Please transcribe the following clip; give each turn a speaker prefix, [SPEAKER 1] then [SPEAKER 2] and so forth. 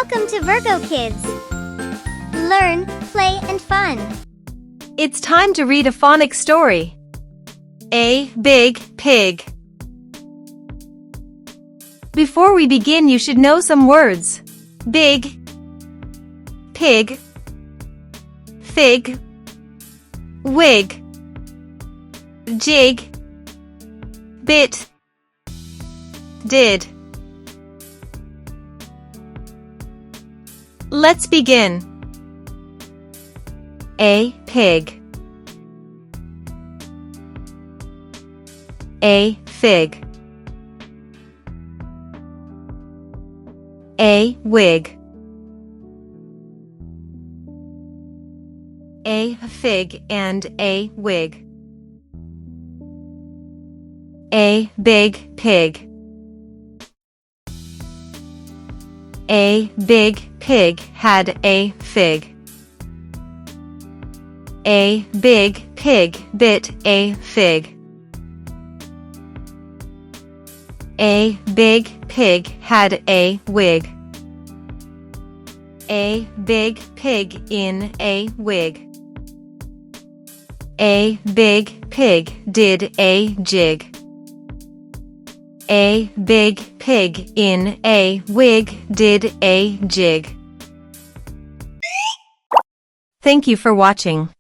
[SPEAKER 1] Welcome to Virgo Kids. Learn, play, and fun.
[SPEAKER 2] It's time to read a phonic story. A Big Pig. Before we begin, you should know some words. Big, pig, fig, wig, jig, bit, did. Let's begin. A pig. A fig. A wig. A fig and a wig. A big pig. A big pig had a fig. A big pig bit a fig. A big pig had a wig. A big pig in a wig. A big pig did a jig. A big pig in a wig did a jig. Thank you for watching.